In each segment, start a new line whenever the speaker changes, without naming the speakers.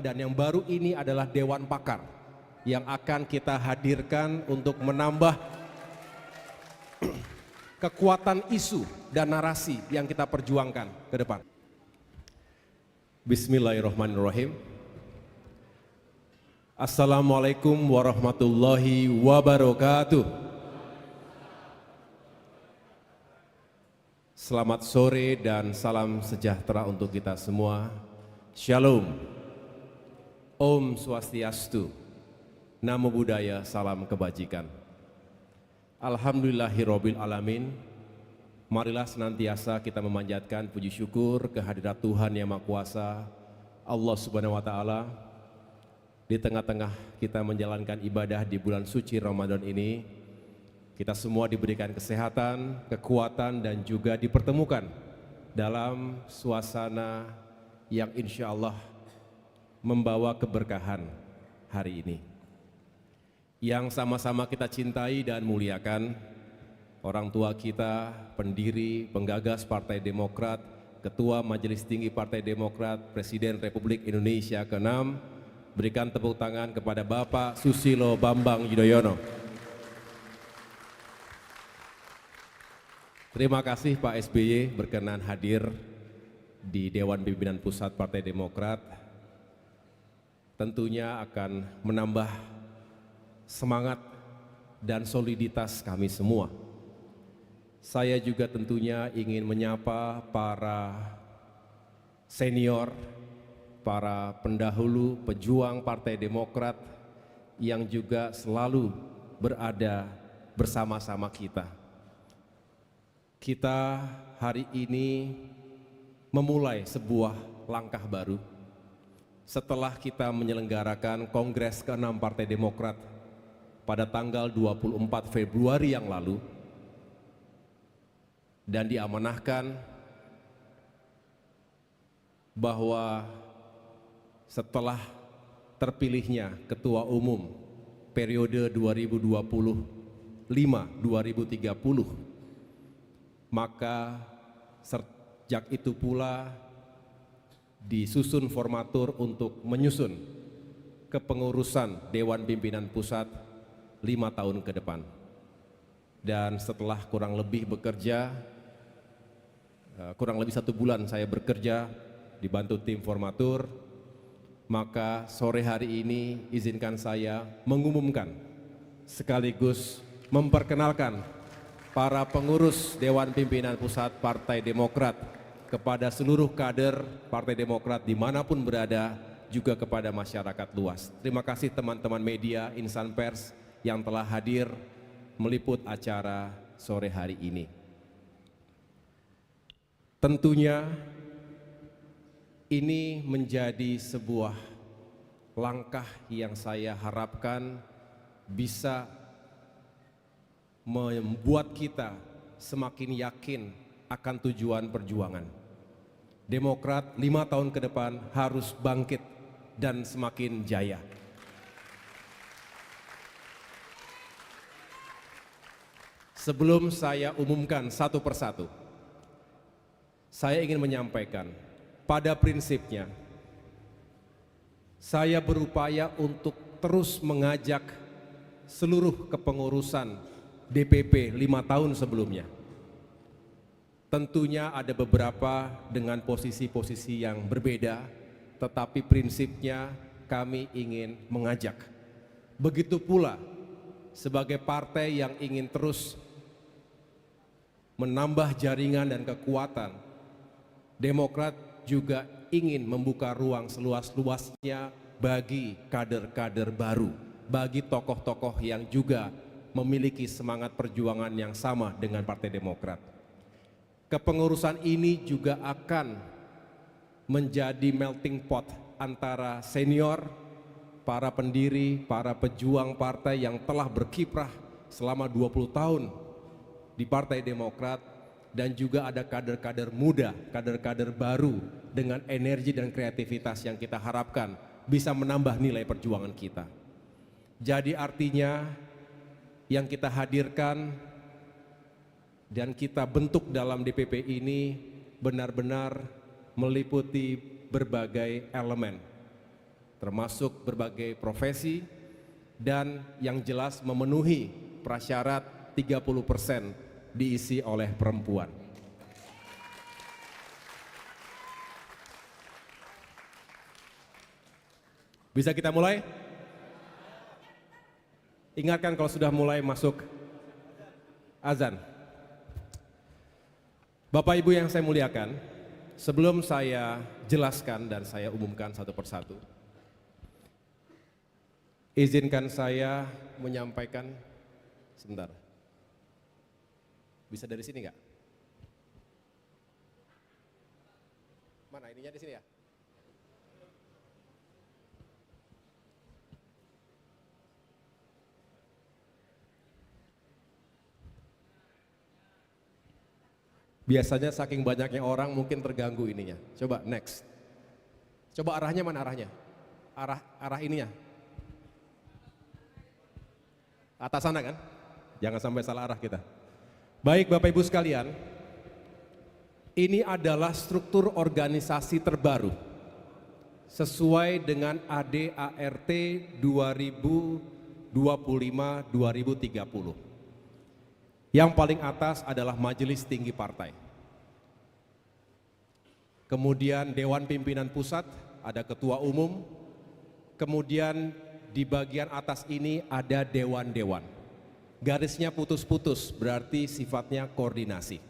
Dan yang baru ini adalah Dewan Pakar yang akan kita hadirkan untuk menambah kekuatan isu dan narasi yang kita perjuangkan ke depan. Bismillahirrahmanirrahim. Assalamualaikum warahmatullahi wabarakatuh. Selamat sore dan salam sejahtera untuk kita semua. Shalom. Om Swastiastu, Namo Buddhaya, salam kebajikan. Alhamdulillahirabbil alamin. Marilah senantiasa kita memanjatkan puji syukur kehadirat Tuhan Yang Maha Kuasa, Allah Subhanahu wa taala. Di tengah-tengah kita menjalankan ibadah di bulan suci Ramadan ini, kita semua diberikan kesehatan, kekuatan dan juga dipertemukan dalam suasana yang insya Allah membawa keberkahan hari ini. Yang sama-sama kita cintai dan muliakan, orang tua kita, pendiri, penggagas Partai Demokrat, Ketua Majelis Tinggi Partai Demokrat, Presiden Republik Indonesia ke-6, berikan tepuk tangan kepada Bapak Susilo Bambang Yudhoyono. Terima kasih Pak SBY berkenan hadir di Dewan Pimpinan Pusat Partai Demokrat. Tentunya akan menambah semangat dan soliditas kami semua. Saya juga tentunya ingin menyapa para senior, para pendahulu pejuang Partai Demokrat yang juga selalu berada bersama-sama kita. Kita hari ini memulai sebuah langkah baru setelah kita menyelenggarakan Kongres ke-6 Partai Demokrat pada tanggal 24 Februari yang lalu dan diamanahkan bahwa setelah terpilihnya Ketua Umum periode 2025-2030, maka sejak itu pula disusun formatur untuk menyusun kepengurusan Dewan Pimpinan Pusat 5 tahun ke depan. Dan setelah kurang lebih 1 bulan saya bekerja dibantu tim formatur, maka sore hari ini izinkan saya mengumumkan sekaligus memperkenalkan para pengurus Dewan Pimpinan Pusat Partai Demokrat kepada seluruh kader Partai Demokrat dimanapun berada, juga kepada masyarakat luas. Terima kasih teman-teman media, insan pers yang telah hadir meliput acara sore hari ini. Tentunya ini menjadi sebuah langkah yang saya harapkan bisa membuat kita semakin yakin akan tujuan perjuangan. Demokrat 5 tahun ke depan harus bangkit dan semakin jaya. Sebelum saya umumkan satu persatu, saya ingin menyampaikan pada prinsipnya saya berupaya untuk terus mengajak seluruh kepengurusan DPP 5 tahun sebelumnya. Tentunya ada beberapa dengan posisi-posisi yang berbeda, tetapi prinsipnya kami ingin mengajak. Begitu pula sebagai partai yang ingin terus menambah jaringan dan kekuatan, Demokrat juga ingin membuka ruang seluas-luasnya bagi kader-kader baru, bagi tokoh-tokoh yang juga memiliki semangat perjuangan yang sama dengan Partai Demokrat. Kepengurusan ini juga akan menjadi melting pot antara senior, para pendiri, para pejuang partai yang telah berkiprah selama 20 tahun di Partai Demokrat, dan juga ada kader-kader muda, kader-kader baru dengan energi dan kreativitas yang kita harapkan bisa menambah nilai perjuangan kita. Jadi artinya yang kita hadirkan dan kita bentuk dalam DPP ini benar-benar meliputi berbagai elemen. termasuk berbagai profesi, dan yang jelas memenuhi prasyarat 30% diisi oleh perempuan. Bisa kita mulai? Ingatkan kalau sudah mulai masuk azan. Bapak Ibu yang saya muliakan, sebelum saya jelaskan dan saya umumkan satu persatu, izinkan saya menyampaikan, sebentar, bisa dari sini nggak? Mana ininya di sini ya? Biasanya saking banyaknya orang mungkin terganggu ininya. Coba next. Coba arahnya mana arahnya? Arah ininya. Atas sana kan? Jangan sampai salah arah kita. Baik Bapak Ibu sekalian, ini adalah struktur organisasi terbaru sesuai dengan ADART 2025-2030. Yang paling atas adalah Majelis Tinggi Partai. Kemudian Dewan Pimpinan Pusat, ada Ketua Umum. Kemudian di bagian atas ini ada dewan-dewan. Garisnya putus-putus, berarti sifatnya koordinasi.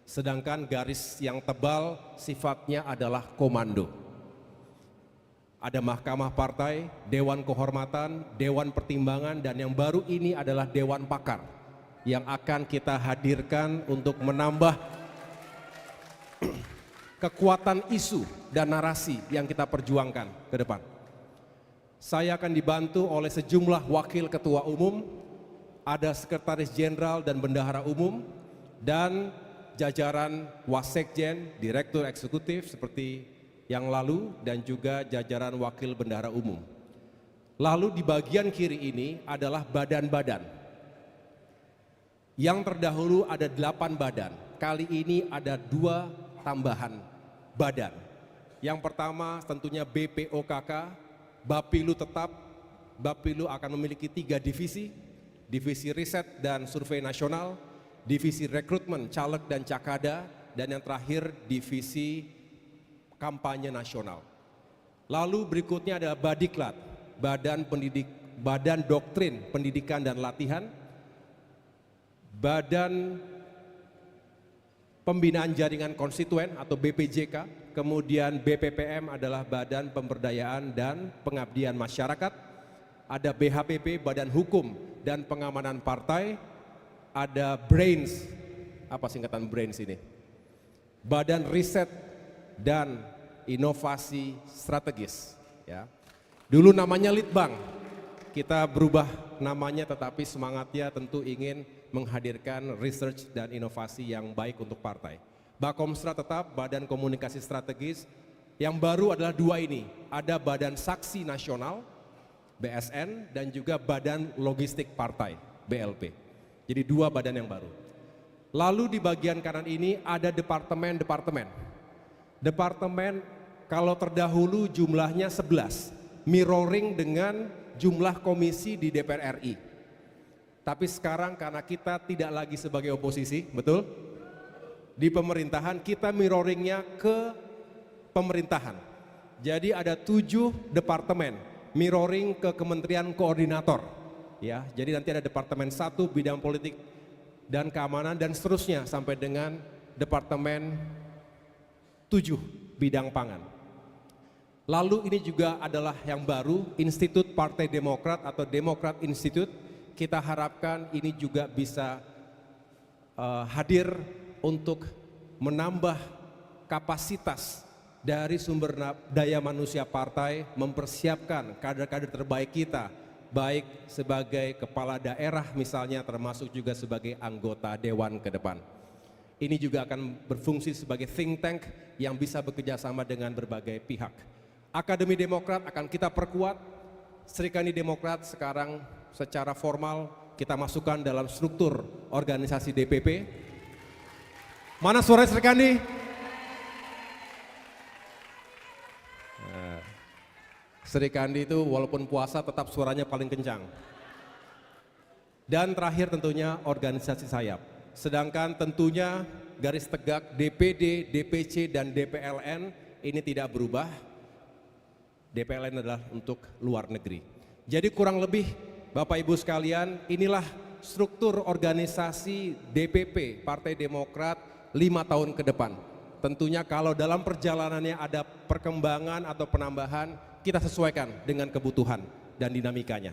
Sedangkan garis yang tebal sifatnya adalah komando. Ada Mahkamah Partai, Dewan Kehormatan, Dewan Pertimbangan, dan yang baru ini adalah Dewan Pakar yang akan kita hadirkan untuk menambah kekuatan isu dan narasi yang kita perjuangkan ke depan. Saya akan dibantu oleh sejumlah wakil ketua umum, ada sekretaris jenderal dan bendahara umum, dan jajaran wasekjen, direktur eksekutif seperti yang lalu, dan juga jajaran wakil bendahara umum. Lalu di bagian kiri ini adalah badan-badan. Yang terdahulu ada 8 badan, kali ini ada 2 tambahan badan. Yang pertama tentunya BPOKK, Bapilu tetap. Bapilu akan memiliki 3 divisi, divisi riset dan survei nasional, divisi rekrutmen caleg dan cakada, dan yang terakhir divisi kampanye nasional. Lalu berikutnya ada Badiklat, Badan Doktrin Pendidikan dan Latihan, Badan Pembinaan Jaringan Konstituen atau BPJK, kemudian BPPM adalah Badan Pemberdayaan dan Pengabdian Masyarakat, ada BHPP, Badan Hukum dan Pengamanan Partai, ada BRAINS, apa singkatan BRAINS ini? Badan Riset dan Inovasi Strategis. Ya. Dulu namanya Litbang, kita berubah namanya tetapi semangatnya tentu ingin menghadirkan research dan inovasi yang baik untuk partai. Bakomstra tetap, Badan Komunikasi Strategis. Yang baru adalah 2 ini, ada Badan Saksi Nasional, BSN, dan juga Badan Logistik Partai, BLP. Jadi 2 badan yang baru. Lalu di bagian kanan ini ada departemen-departemen. Departemen kalau terdahulu jumlahnya 11, mirroring dengan jumlah komisi di DPR RI. Tapi sekarang karena kita tidak lagi sebagai oposisi, betul? Di pemerintahan kita mirroringnya ke pemerintahan. Jadi ada 7 departemen, mirroring ke Kementerian Koordinator. Ya, jadi nanti ada Departemen 1 bidang politik dan keamanan dan seterusnya sampai dengan Departemen 7 bidang pangan. Lalu ini juga adalah yang baru, Institut Partai Demokrat atau Demokrat Institute. Kita harapkan ini juga bisa hadir untuk menambah kapasitas dari sumber daya manusia partai, mempersiapkan kader-kader terbaik kita, baik sebagai kepala daerah misalnya, termasuk juga sebagai anggota dewan ke depan. Ini juga akan berfungsi sebagai think tank yang bisa bekerja sama dengan berbagai pihak. Akademi Demokrat akan kita perkuat. Serikandi Demokrat sekarang secara formal kita masukkan dalam struktur organisasi DPP. Mana suara Serikandi? Sri Kandi itu walaupun puasa tetap suaranya paling kencang. Dan terakhir tentunya organisasi sayap. Sedangkan tentunya garis tegak DPD, DPC, dan DPLN ini tidak berubah. DPLN adalah untuk luar negeri. Jadi kurang lebih Bapak Ibu sekalian, inilah struktur organisasi DPP Partai Demokrat 5 tahun ke depan. Tentunya kalau dalam perjalanannya ada perkembangan atau penambahan, kita sesuaikan dengan kebutuhan dan dinamikanya.